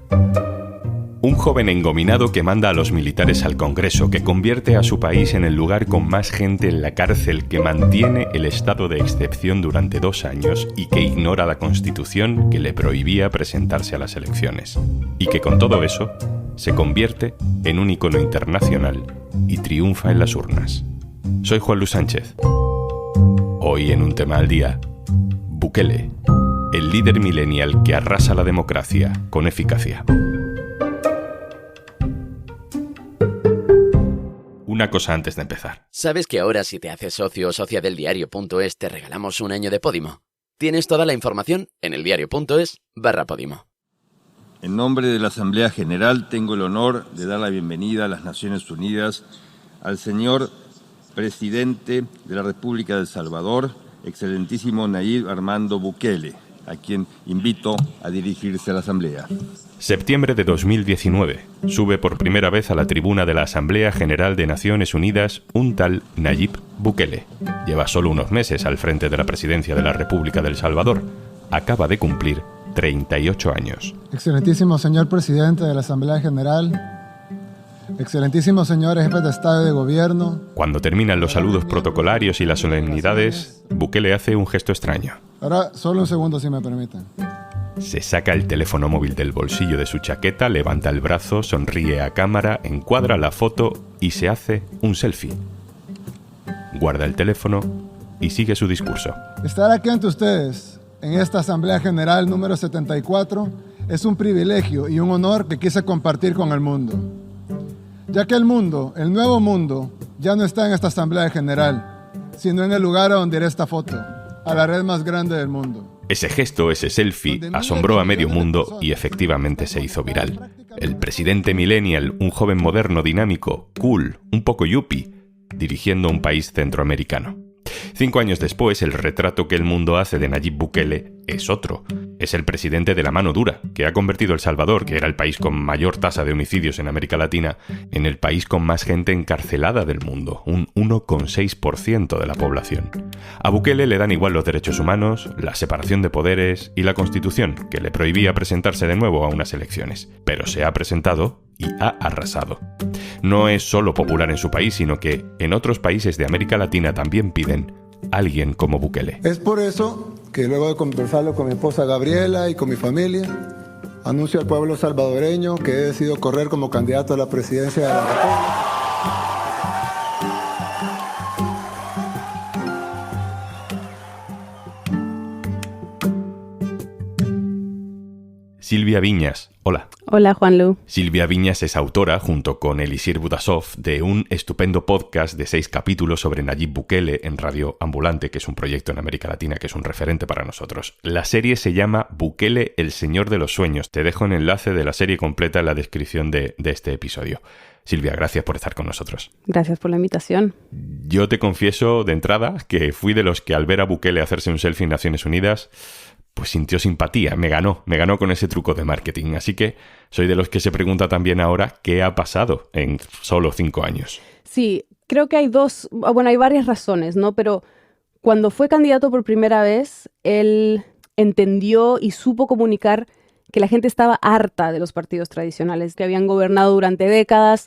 Un joven engominado que manda a los militares al Congreso, que convierte a su país en el lugar con más gente en la cárcel, que mantiene el estado de excepción durante 2 años y que ignora la Constitución que le prohibía presentarse a las elecciones. Y que con todo eso se convierte en un icono internacional y triunfa en las urnas. Soy Juan Luis Sánchez. Hoy en Un Tema al Día, Bukele, el líder millennial que arrasa la democracia con eficacia. Una cosa antes de empezar. ¿Sabes que ahora si te haces socio o socia del diario.es te regalamos 1 año de Podimo? Tienes toda la información en eldiario.es/Podimo. En nombre de la Asamblea General tengo el honor de dar la bienvenida a las Naciones Unidas al señor Presidente de la República de El Salvador, excelentísimo Nayib Armando Bukele, a quien invito a dirigirse a la Asamblea. Septiembre de 2019. Sube por primera vez a la tribuna de la Asamblea General de Naciones Unidas un tal Nayib Bukele. Lleva solo unos meses al frente de la presidencia de la República de El Salvador. Acaba de cumplir 38 años. Excelentísimo señor Presidente de la Asamblea General, excelentísimos señores jefes de Estado y de Gobierno. Cuando terminan los saludos protocolarios y las solemnidades, Bukele hace un gesto extraño. Ahora, solo un segundo si me permiten. Se saca el teléfono móvil del bolsillo de su chaqueta, levanta el brazo, sonríe a cámara, encuadra la foto y se hace un selfie. Guarda el teléfono y sigue su discurso. Estar aquí ante ustedes, en esta Asamblea General número 74, es un privilegio y un honor que quise compartir con el mundo. Ya que el mundo, el nuevo mundo, ya no está en esta Asamblea General, sino en el lugar a donde irá esta foto, a la red más grande del mundo. Ese gesto, ese selfie, asombró a medio mundo y efectivamente se hizo viral. El presidente millennial, un joven moderno, dinámico, cool, un poco yuppie, dirigiendo un país centroamericano. 5 años después, el retrato que el mundo hace de Nayib Bukele es otro. Es el presidente de la mano dura, que ha convertido El Salvador, que era el país con mayor tasa de homicidios en América Latina, en el país con más gente encarcelada del mundo, un 1,6% de la población. A Bukele le dan igual los derechos humanos, la separación de poderes y la Constitución, que le prohibía presentarse de nuevo a unas elecciones. Pero se ha presentado y ha arrasado. No es solo popular en su país, sino que en otros países de América Latina también piden alguien como Bukele. Es por eso que luego de conversarlo con mi esposa Gabriela y con mi familia, anuncio al pueblo salvadoreño que he decidido correr como candidato a la presidencia de la República. Silvia Viñas, hola. Hola, Juanlu. Silvia Viñas es autora, junto con Elisir Budasov, de un estupendo podcast de 6 capítulos sobre Nayib Bukele en Radio Ambulante, que es un proyecto en América Latina que es un referente para nosotros. La serie se llama Bukele, el Señor de los Sueños. Te dejo un enlace de la serie completa en la descripción de este episodio. Silvia, gracias por estar con nosotros. Gracias por la invitación. Yo te confieso de entrada que fui de los que al ver a Bukele hacerse un selfie en Naciones Unidas, pues sintió simpatía, me ganó con ese truco de marketing. Así que soy de los que se pregunta también ahora qué ha pasado en solo 5 años. Sí, creo que hay varias razones, ¿no? Pero cuando fue candidato por primera vez, él entendió y supo comunicar que la gente estaba harta de los partidos tradicionales, que habían gobernado durante décadas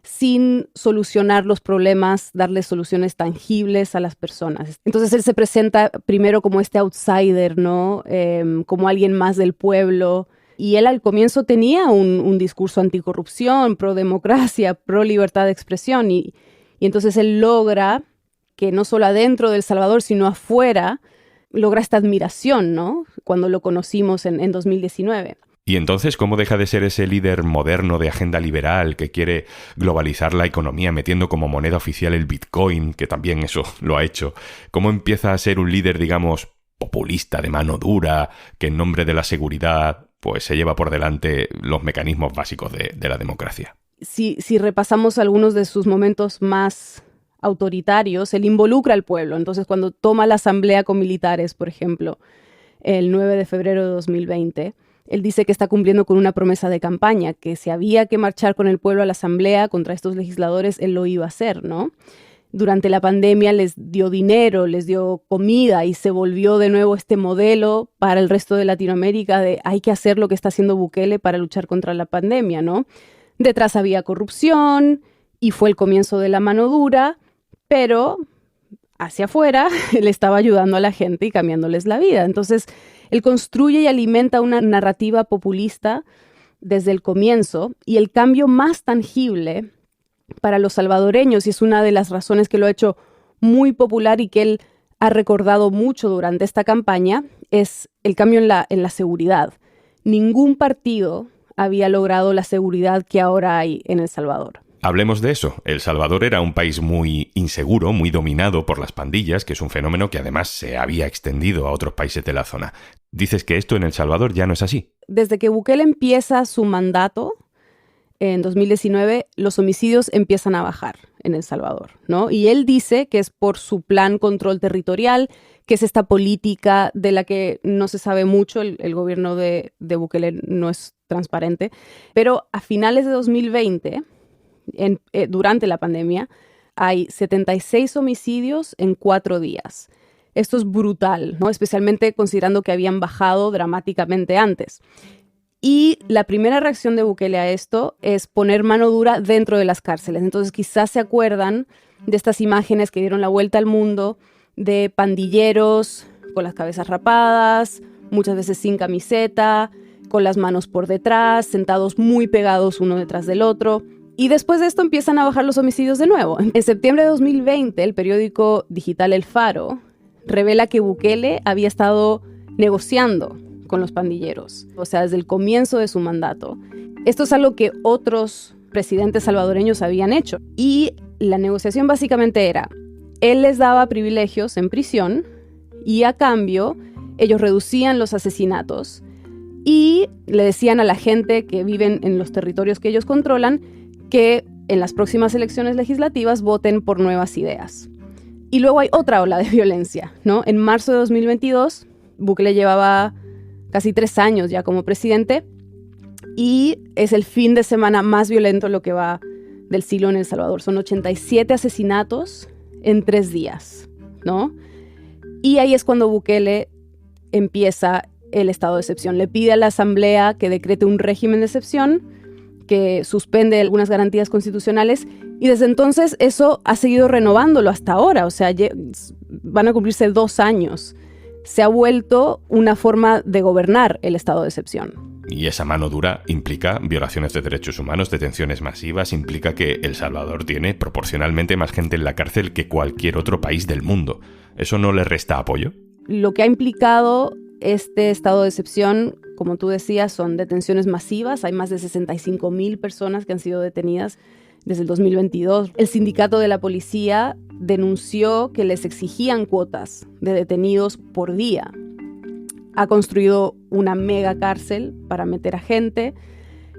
sin solucionar los problemas, darles soluciones tangibles a las personas. Entonces él se presenta primero como este outsider, ¿no? Como alguien más del pueblo. Y él al comienzo tenía un discurso anticorrupción, pro democracia, pro libertad de expresión. Y entonces él logra que no solo adentro de El Salvador, sino afuera, logra esta admiración, ¿no? Cuando lo conocimos en 2019. Y entonces, ¿cómo deja de ser ese líder moderno de agenda liberal que quiere globalizar la economía metiendo como moneda oficial el Bitcoin, que también eso lo ha hecho? ¿Cómo empieza a ser un líder, digamos, populista, de mano dura, que en nombre de la seguridad pues se lleva por delante los mecanismos básicos de la democracia? Si repasamos algunos de sus momentos más autoritarios, él involucra al pueblo. Entonces, cuando toma la asamblea con militares, por ejemplo, el 9 de febrero de 2020, él dice que está cumpliendo con una promesa de campaña, que si había que marchar con el pueblo a la asamblea contra estos legisladores, él lo iba a hacer, ¿no? durante la pandemia les dio dinero, les dio comida y se volvió de nuevo este modelo para el resto de Latinoamérica de hay que hacer lo que está haciendo Bukele para luchar contra la pandemia, ¿no? Detrás había corrupción y fue el comienzo de la mano dura, pero hacia afuera él estaba ayudando a la gente y cambiándoles la vida. Entonces, él construye y alimenta una narrativa populista desde el comienzo y el cambio más tangible para los salvadoreños, y es una de las razones que lo ha hecho muy popular y que él ha recordado mucho durante esta campaña, es el cambio en la seguridad. Ningún partido había logrado la seguridad que ahora hay en El Salvador. Hablemos de eso. El Salvador era un país muy inseguro, muy dominado por las pandillas, que es un fenómeno que además se había extendido a otros países de la zona. Dices que esto en El Salvador ya no es así. Desde que Bukele empieza su mandato, en 2019, los homicidios empiezan a bajar en El Salvador, ¿no? Y él dice que es por su plan control territorial, que es esta política de la que no se sabe mucho, el gobierno de Bukele no es transparente, pero a finales de 2020, durante la pandemia, hay 76 homicidios en 4 días. Esto es brutal, ¿no? Especialmente considerando que habían bajado dramáticamente antes. Y la primera reacción de Bukele a esto es poner mano dura dentro de las cárceles. Entonces quizás se acuerdan de estas imágenes que dieron la vuelta al mundo de pandilleros con las cabezas rapadas, muchas veces sin camiseta, con las manos por detrás, sentados muy pegados uno detrás del otro. Y después de esto empiezan a bajar los homicidios de nuevo. En septiembre de 2020, el periódico digital El Faro revela que Bukele había estado negociando con los pandilleros, o sea, desde el comienzo de su mandato. Esto es algo que otros presidentes salvadoreños habían hecho. Y la negociación básicamente era, él les daba privilegios en prisión y a cambio ellos reducían los asesinatos y le decían a la gente que viven en los territorios que ellos controlan que en las próximas elecciones legislativas voten por nuevas ideas. Y luego hay otra ola de violencia, ¿no? En marzo de 2022, Bukele llevaba casi 3 años ya como presidente y es el fin de semana más violento lo que va del siglo en El Salvador. Son 87 asesinatos en 3 días, ¿no? Y ahí es cuando Bukele empieza el estado de excepción. Le pide a la Asamblea que decrete un régimen de excepción que suspende algunas garantías constitucionales y desde entonces eso ha seguido renovándolo hasta ahora. O sea, van a cumplirse 2 años. Se ha vuelto una forma de gobernar el estado de excepción. Y esa mano dura implica violaciones de derechos humanos, detenciones masivas, implica que El Salvador tiene proporcionalmente más gente en la cárcel que cualquier otro país del mundo. ¿Eso no le resta apoyo? Lo que ha implicado este estado de excepción, como tú decías, son detenciones masivas. Hay más de 65,000 personas que han sido detenidas desde el 2022. El sindicato de la policía denunció que les exigían cuotas de detenidos por día. Ha construido una mega cárcel para meter a gente.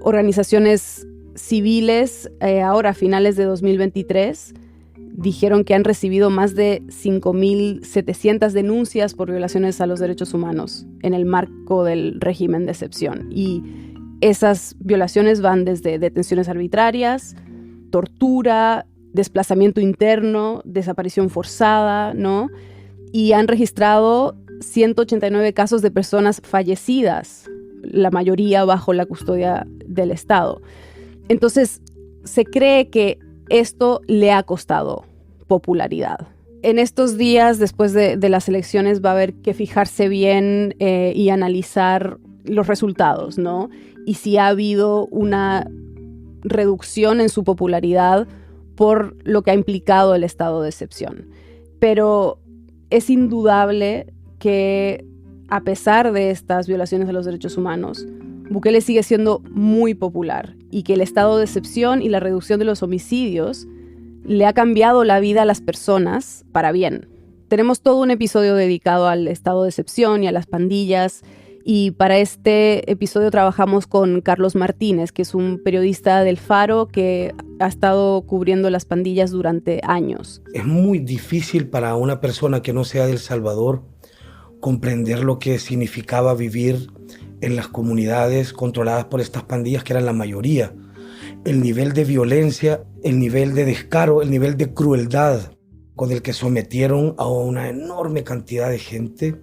Organizaciones civiles, ahora a finales de 2023, dijeron que han recibido más de 5,700 denuncias por violaciones a los derechos humanos en el marco del régimen de excepción. Y esas violaciones van desde detenciones arbitrarias, tortura, desplazamiento interno, desaparición forzada, ¿no? Y han registrado 189 casos de personas fallecidas, la mayoría bajo la custodia del Estado. Entonces, se cree que esto le ha costado popularidad. En estos días, después de las elecciones, va a haber que fijarse bien y analizar los resultados, ¿no? Y si ha habido una reducción en su popularidad por lo que ha implicado el estado de excepción. Pero es indudable que, a pesar de estas violaciones a los derechos humanos, Bukele sigue siendo muy popular y que el estado de excepción y la reducción de los homicidios le ha cambiado la vida a las personas para bien. Tenemos todo un episodio dedicado al estado de excepción y a las pandillas, y para este episodio trabajamos con Carlos Martínez, que es un periodista del Faro que ha estado cubriendo las pandillas durante años. Es muy difícil para una persona que no sea de El Salvador comprender lo que significaba vivir en las comunidades controladas por estas pandillas, que eran la mayoría. El nivel de violencia, el nivel de descaro, el nivel de crueldad con el que sometieron a una enorme cantidad de gente,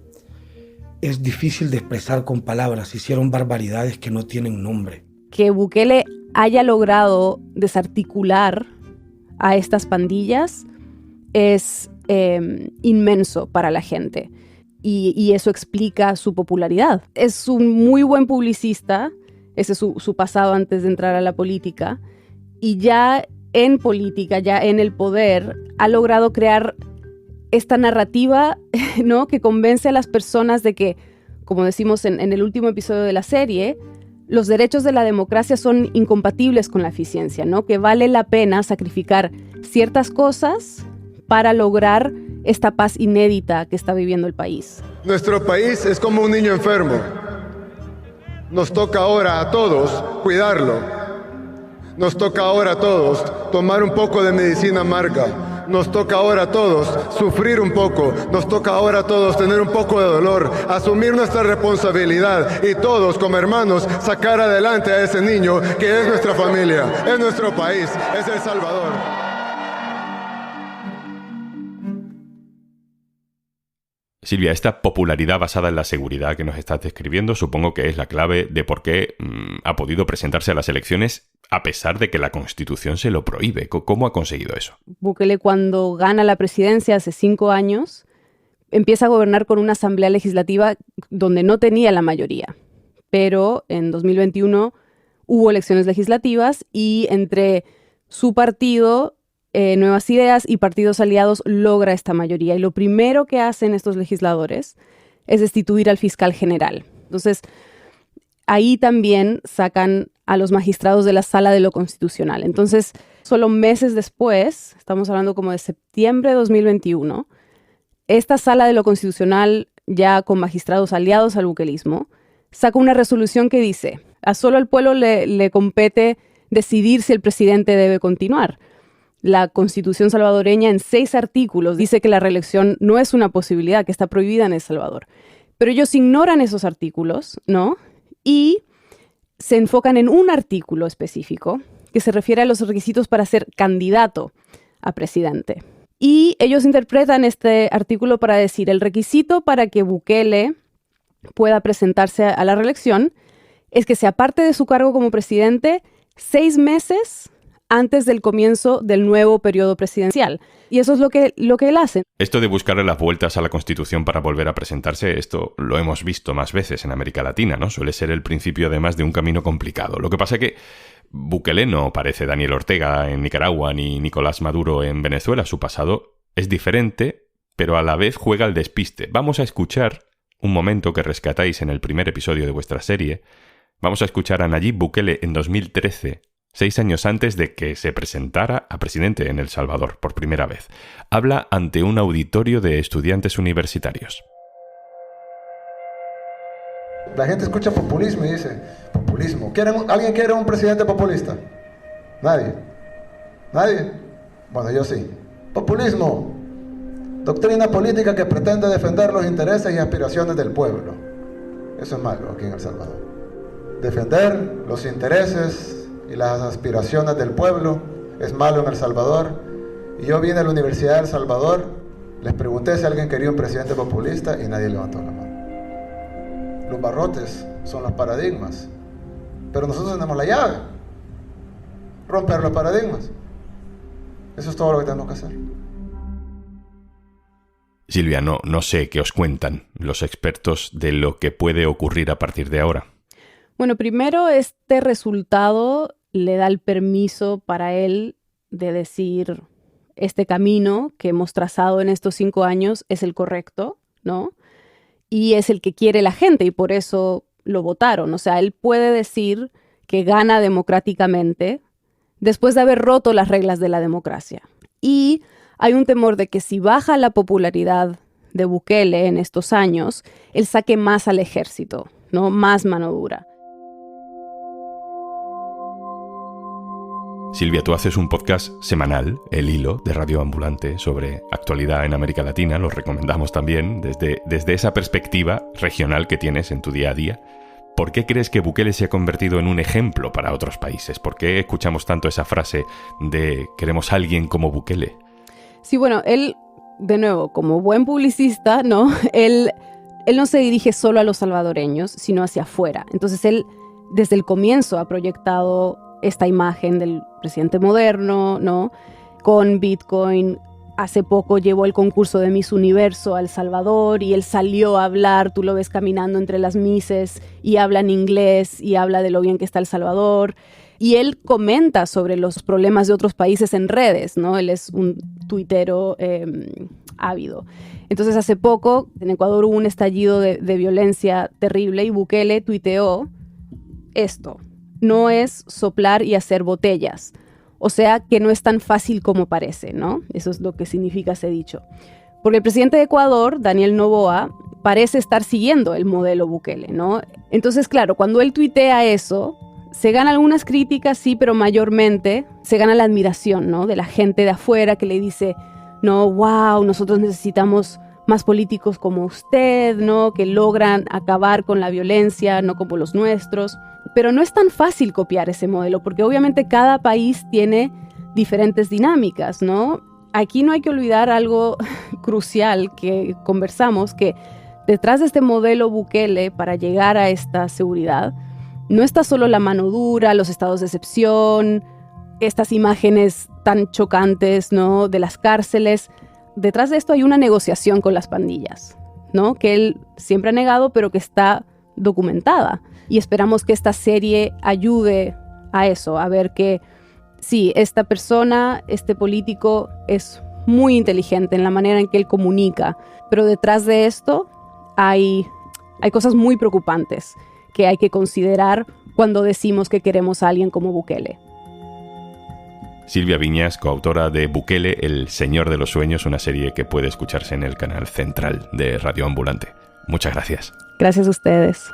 es difícil de expresar con palabras. Hicieron barbaridades que no tienen nombre. Que Bukele haya logrado desarticular a estas pandillas es inmenso para la gente. Y eso explica su popularidad. Es un muy buen publicista, ese es su pasado antes de entrar a la política, y ya en política, ya en el poder, ha logrado crear esta narrativa, ¿no?, que convence a las personas de que, como decimos en el último episodio de la serie, los derechos de la democracia son incompatibles con la eficiencia, ¿no?, que vale la pena sacrificar ciertas cosas para lograr esta paz inédita que está viviendo el país. Nuestro país es como un niño enfermo. Nos toca ahora a todos cuidarlo. Nos toca ahora a todos tomar un poco de medicina amarga. Nos toca ahora a todos sufrir un poco. Nos toca ahora a todos tener un poco de dolor, asumir nuestra responsabilidad y todos como hermanos sacar adelante a ese niño que es nuestra familia, es nuestro país, es El Salvador. Silvia, esta popularidad basada en la seguridad que nos estás describiendo supongo que es la clave de por qué ha podido presentarse a las elecciones a pesar de que la Constitución se lo prohíbe. ¿Cómo ha conseguido eso? Bukele, cuando gana la presidencia hace 5 años, empieza a gobernar con una asamblea legislativa donde no tenía la mayoría. Pero en 2021 hubo elecciones legislativas y entre su partido, Nuevas Ideas y partidos aliados logra esta mayoría. Y lo primero que hacen estos legisladores es destituir al fiscal general. Entonces, ahí también sacan a los magistrados de la Sala de lo Constitucional. Entonces, solo meses después, estamos hablando como de septiembre de 2021, esta Sala de lo Constitucional, ya con magistrados aliados al bukelismo, saca una resolución que dice: a solo al pueblo le compete decidir si el presidente debe continuar. La Constitución salvadoreña, en 6 artículos, dice que la reelección no es una posibilidad, que está prohibida en El Salvador. Pero ellos ignoran esos artículos, ¿no? Y se enfocan en un artículo específico que se refiere a los requisitos para ser candidato a presidente. Y ellos interpretan este artículo para decir: el requisito para que Bukele pueda presentarse a la reelección es que se aparte de su cargo como presidente 6 meses antes del comienzo del nuevo periodo presidencial. Y eso es lo que él hace. Esto de buscarle las vueltas a la Constitución para volver a presentarse, esto lo hemos visto más veces en América Latina, ¿no? Suele ser el principio, además, de un camino complicado. Lo que pasa es que Bukele no parece Daniel Ortega en Nicaragua ni Nicolás Maduro en Venezuela. Su pasado es diferente, pero a la vez juega al despiste. Vamos a escuchar un momento que rescatáis en el primer episodio de vuestra serie. Vamos a escuchar a Nayib Bukele en 2013, 6 años antes de que se presentara a presidente en El Salvador por primera vez. Habla ante un auditorio de estudiantes universitarios. La gente escucha populismo y dice: populismo. ¿Alguien quiere un presidente populista? Nadie. ¿Nadie? Bueno, yo sí. Populismo. Doctrina política que pretende defender los intereses y aspiraciones del pueblo. Eso es malo aquí en El Salvador. Defender los intereses y las aspiraciones del pueblo es malo en El Salvador. Y yo vine a la Universidad de El Salvador, les pregunté si alguien quería un presidente populista y nadie levantó la mano. Los barrotes son los paradigmas, pero nosotros tenemos la llave: romper los paradigmas. Eso es todo lo que tenemos que hacer. Silvia, no sé qué os cuentan los expertos de lo que puede ocurrir a partir de ahora. Bueno, primero, este resultado le da el permiso para él de decir: este camino que hemos trazado en estos 5 años es el correcto, ¿no? Y es el que quiere la gente y por eso lo votaron. O sea, él puede decir que gana democráticamente después de haber roto las reglas de la democracia. Y hay un temor de que si baja la popularidad de Bukele en estos años, él saque más al ejército, ¿no? Más mano dura. Silvia, tú haces un podcast semanal, El Hilo, de Radio Ambulante, sobre actualidad en América Latina. Lo recomendamos también desde esa perspectiva regional que tienes en tu día a día. ¿Por qué crees que Bukele se ha convertido en un ejemplo para otros países? ¿Por qué escuchamos tanto esa frase de queremos a alguien como Bukele? Sí, bueno, él, de nuevo, como buen publicista, ¿no? Él no se dirige solo a los salvadoreños, sino hacia afuera. Entonces él, desde el comienzo, ha proyectado esta imagen del presidente moderno, ¿no? Con Bitcoin. Hace poco llevó el concurso de Miss Universo a El Salvador y él salió a hablar, tú lo ves caminando entre las misses y habla en inglés y habla de lo bien que está El Salvador. Y él comenta sobre los problemas de otros países en redes, ¿no? Él es un tuitero ávido. Entonces, hace poco en Ecuador hubo un estallido de violencia terrible y Bukele tuiteó esto: no es soplar y hacer botellas. O sea, que no es tan fácil como parece, ¿no? Eso es lo que significa ese dicho. Porque el presidente de Ecuador, Daniel Noboa, parece estar siguiendo el modelo Bukele, ¿no? Entonces, claro, cuando él tuitea eso, se gana algunas críticas, sí, pero mayormente se gana la admiración, ¿no? De la gente de afuera que le dice, no, wow, nosotros necesitamos más políticos como usted, ¿no? Que logran acabar con la violencia, no como los nuestros. Pero no es tan fácil copiar ese modelo, porque obviamente cada país tiene diferentes dinámicas, ¿no? Aquí no hay que olvidar algo crucial que conversamos, que detrás de este modelo Bukele para llegar a esta seguridad, no está solo la mano dura, los estados de excepción, estas imágenes tan chocantes, ¿no? De las cárceles. Detrás de esto hay una negociación con las pandillas, ¿no? Que él siempre ha negado, pero que está documentada. Y esperamos que esta serie ayude a eso, a ver que sí, esta persona, este político es muy inteligente en la manera en que él comunica, pero detrás de esto hay cosas muy preocupantes que hay que considerar cuando decimos que queremos a alguien como Bukele. Silvia Viñas, coautora de Bukele, El Señor de los Sueños, una serie que puede escucharse en el canal central de Radio Ambulante. Muchas gracias. Gracias a ustedes.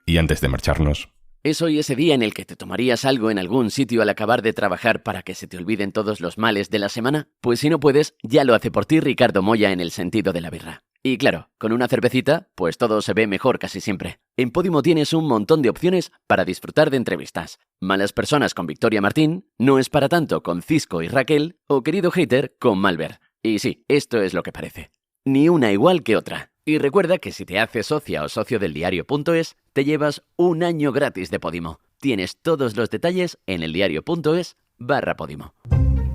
Y antes de marcharnos... ¿Es hoy ese día en el que te tomarías algo en algún sitio al acabar de trabajar para que se te olviden todos los males de la semana? Pues si no puedes, ya lo hace por ti Ricardo Moya en el sentido de la birra. Y claro, con una cervecita, pues todo se ve mejor casi siempre. En Podimo tienes un montón de opciones para disfrutar de entrevistas. Malas personas con Victoria Martín, No es para tanto con Cisco y Raquel, o Querido Hater con Malver. Y sí, esto es lo que parece. Ni una igual que otra. Y recuerda que si te haces socia o socio del diario.es, te llevas un año gratis de Podimo. Tienes todos los detalles en eldiario.es/Podimo.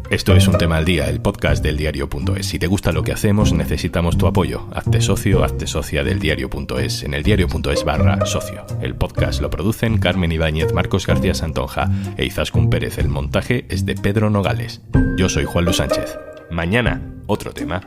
Esto es Un Tema al Día, el podcast del diario.es. Si te gusta lo que hacemos, necesitamos tu apoyo. Hazte socio, hazte socia del diario.es en eldiario.es/socio. El podcast lo producen Carmen Ibáñez, Marcos García Santonja e Izaskun Pérez. El montaje es de Pedro Nogales. Yo soy Juan Luis Sánchez. Mañana, otro tema.